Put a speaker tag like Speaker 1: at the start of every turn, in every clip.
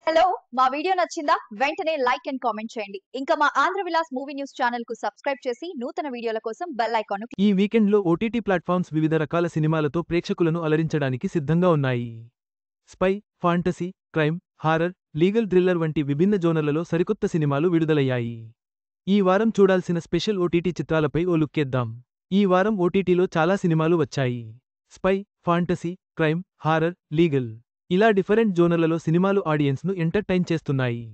Speaker 1: Hello మా video నచ్చిందా వెంటనే లైక్ అండ్ కామెంట్ చేయండి ఇంకా మా Andhra Vilas movie news channel కు సబ్స్క్రైబ్ చేసి నూతన వీడియోల కోసం బెల్ ఐకాన్ ను
Speaker 2: ఈ వీకెండ్లో ఓటీటీ ప్లాట్ఫామ్స్ వివిధ రకాల సినిమాలతో ప్రేక్షకులను అలరించడానికి సిద్ధంగా ఉన్నాయి. Spy, fantasy, crime, horror, legal thriller వంటి విభిన్న జోనర్లలో సరికొత్త సినిమాలు విడుదలయ్యాయి. ఈ వారం చూడాల్సిన స్పెషల్ ఓటీటీ చిత్రాలపై ఓ లుక్కేద్దాం. ఈ వారం ఓటీటీలో చాలా సినిమాలు వచ్చాయి. Spy, fantasy, crime, horror, legal ఇలా డిఫరెంట్ జోనర్లలో సినిమాలు ఆడియన్స్ను ఎంటర్టైన్ చేస్తున్నాయి.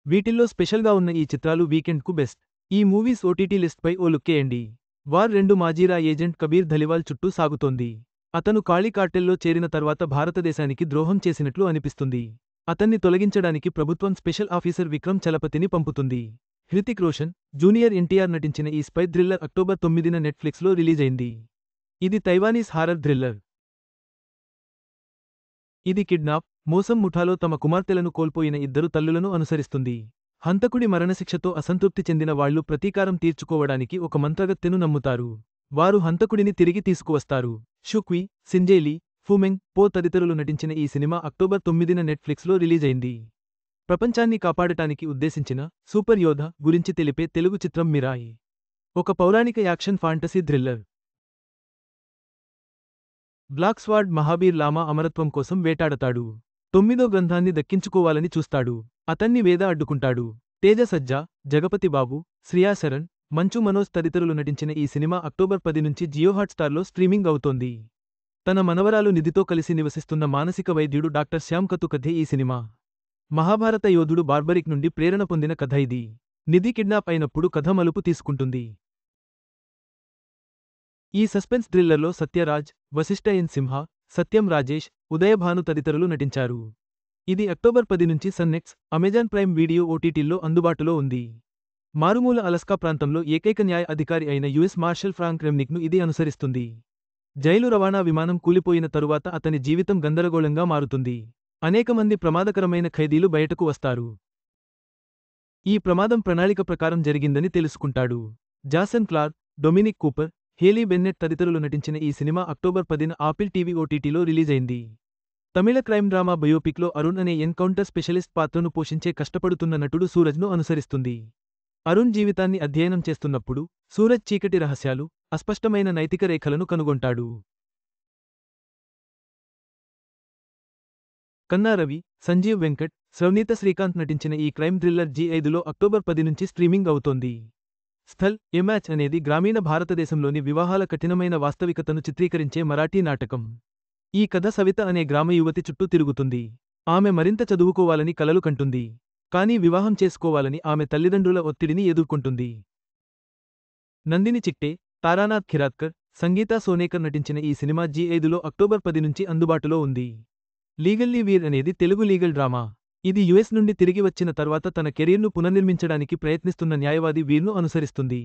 Speaker 2: వీటిల్లో స్పెషల్గా ఉన్న ఈ చిత్రాలు వీకెండ్కు బెస్ట్. ఈ మూవీస్ ఓటీటీ లిస్ట్పై ఓ లుక్కేయండి. వార్ 2 మాజీరా ఏజెంట్ కబీర్ ధలివాల్ చుట్టూ సాగుతోంది. అతను కాళీ కార్టెల్లో చేరిన తర్వాత భారతదేశానికి ద్రోహం చేసినట్లు అనిపిస్తుంది. అతన్ని తొలగించడానికి ప్రభుత్వం స్పెషల్ ఆఫీసర్ విక్రమ్ చలపతిని పంపుతుంది. హృతిక్ రోషన్, జూనియర్ ఎన్టీఆర్ నటించిన ఈ స్పై థ్రిల్లర్ అక్టోబర్ 9న నెట్ఫ్లిక్స్లో రిలీజైంది. ఇది తైవానీస్ హారర్ థ్రిల్లర్. ఇది కిడ్నాప్, మోసం ముఠాలో తమ కుమార్తెలను కోల్పోయిన ఇద్దరు తల్లులను అనుసరిస్తుంది. హంతకుడి మరణశిక్షతో అసంతృప్తి చెందిన వాళ్లు ప్రతీకారం తీర్చుకోవడానికి ఒక మంత్రగత్తెను నమ్ముతారు. వారు హంతకుడిని తిరిగి తీసుకువస్తారు. షుక్వి, సింజేలి, ఫుమెంగ్, పో తదితరులు నటించిన ఈ సినిమా అక్టోబర్ 9న నెట్ఫ్లిక్స్లో రిలీజైంది. ప్రపంచాన్ని కాపాడటానికి ఉద్దేశించిన సూపర్ యోధ గురించి తెలిపే తెలుగు చిత్రం మిరాయి. ఒక పౌరాణిక action fantasy thriller. Black sword Mahabir Lama అమరత్వం కోసం వేటాడతాడు. 9వ గ్రంథాన్ని దక్కించుకోవాలని చూస్తాడు. అతన్ని వేద అడ్డుకుంటాడు. తేజ సజ్జా, జగపతి బాబు, శ్రియా శరణ్, మంచు మనోజ్ తదితరులు నటించిన ఈ సినిమా అక్టోబర్ 10 నుంచి జియో హాట్స్టార్లో స్ట్రీమింగ్ అవుతోంది. తన మనవరాలు నిధితో కలిసి నివసిస్తున్న మానసిక వైద్యుడు డాక్టర్ శ్యామ్ కతు కథే ఈ సినిమా. మహాభారత యోధుడు బార్బరిక్ నుండి ప్రేరణ పొందిన కథ ఇది. నిధి కిడ్నాప్ అయినప్పుడు కథ మలుపు తీసుకుంటుంది. ఈ సస్పెన్స్ థ్రిల్లర్లో సత్యరాజ్, వశిష్ఠ ఎన్ సింహ, సత్యం రాజేష్, ఉదయభాను తదితరులు నటించారు. ఇది అక్టోబర్ 10 నుంచి సన్నెక్స్, అమెజాన్ ప్రైమ్ వీడియో ఓటీటీల్లో అందుబాటులో ఉంది. మారుమూల అలస్కా ప్రాంతంలో ఏకైక న్యాయ అధికారి అయిన యుఎస్ మార్షల్ ఫ్రాంక్ రెమ్నిక్ను ఇది అనుసరిస్తుంది. జైలు రవాణా విమానం కూలిపోయిన తరువాత అతని జీవితం గందరగోళంగా మారుతుంది. అనేక మంది ప్రమాదకరమైన ఖైదీలు బయటకు వస్తారు. ఈ ప్రమాదం ప్రణాళిక ప్రకారం జరిగిందని తెలుసుకుంటాడు. Jason Clarke, Dominic Cooper, Hayley Bennett తదితరులు నటించిన ఈ సినిమా అక్టోబర్ 10న ఆపిల్ టీవీ ఓటీటీలో రిలీజైంది. తమిళ క్రైమ్ డ్రామా బయోపిక్లో అరుణ్ అనే ఎన్కౌంటర్ స్పెషలిస్ట్ పాత్రను పోషించే కష్టపడుతున్న నటుడు సూరజ్ను అనుసరిస్తుంది. అరుణ్ జీవితాన్ని అధ్యయనం చేస్తున్నప్పుడు సూరజ్ చీకటి రహస్యాలు, అస్పష్టమైన నైతిక రేఖలను కనుగొంటాడు. కన్నా రవి, సంజీవ్ వెంకట్, శ్రవనీత శ్రీకాంత్ నటించిన ఈ క్రైమ్ థ్రిల్లర్ జీ5లో అక్టోబర్ 10 నుంచి స్ట్రీమింగ్ అవుతోంది. స్థల్ ఏ మ్యాచ్ అనేది గ్రామీణ భారతదేశంలోని వివాహాల కఠినమైన వాస్తవికతను చిత్రీకరించే మరాఠీ నాటకం. ఈ కథ సవిత అనే గ్రామ యువతి చుట్టూ తిరుగుతుంది. ఆమె మరింత చదువుకోవాలని కలలు కంటుంది. కానీ వివాహం చేసుకోవాలని ఆమె తల్లిదండ్రుల ఒత్తిడిని ఎదుర్కొంటుంది. నందిని చిట్టే, తారానాథ్ ఖిరాత్కర్, సంగీతా సోనేకర్ నటించిన ఈ సినిమా జీ5లో అక్టోబర్ 10 నుంచి అందుబాటులో ఉంది. లీగల్లీ వీర్ అనేది తెలుగు లీగల్ డ్రామా. ఇది యుఎస్ నుండి తిరిగి వచ్చిన తర్వాత తన కెరీర్ను పునర్నిర్మించడానికి ప్రయత్నిస్తున్న న్యాయవాది వీర్ను అనుసరిస్తుంది.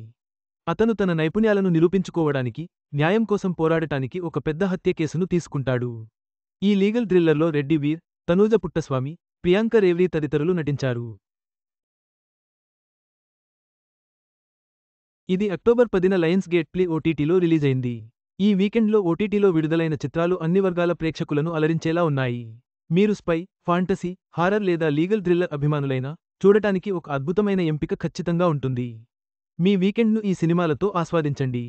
Speaker 2: అతను తన నైపుణ్యాలను నిరూపించుకోవడానికి, న్యాయం కోసం పోరాడటానికి ఒక పెద్ద హత్య కేసును తీసుకుంటాడు. ఈ లీగల్ థ్రిల్లర్లో రెడ్డి వీర్, తనూజ పుట్టస్వామి, ప్రియాంక రేవ్రీ తదితరులు నటించారు. ఇది అక్టోబర్ 10న లయన్స్ గేట్ ప్లే ఓటీటీలో రిలీజైంది. ఈ వీకెండ్లో ఓటీటీలో విడుదలైన చిత్రాలు అన్ని వర్గాల ప్రేక్షకులను అలరించేలా ఉన్నాయి. మీరు స్పై, ఫాంటసీ, హారర్ లేదా లీగల్ థ్రిల్లర్ అభిమానులైనా చూడటానికి ఒక అద్భుతమైన ఎంపిక ఖచ్చితంగా ఉంటుంది. మీ వీకెండ్ను ఈ సినిమాలతో ఆస్వాదించండి.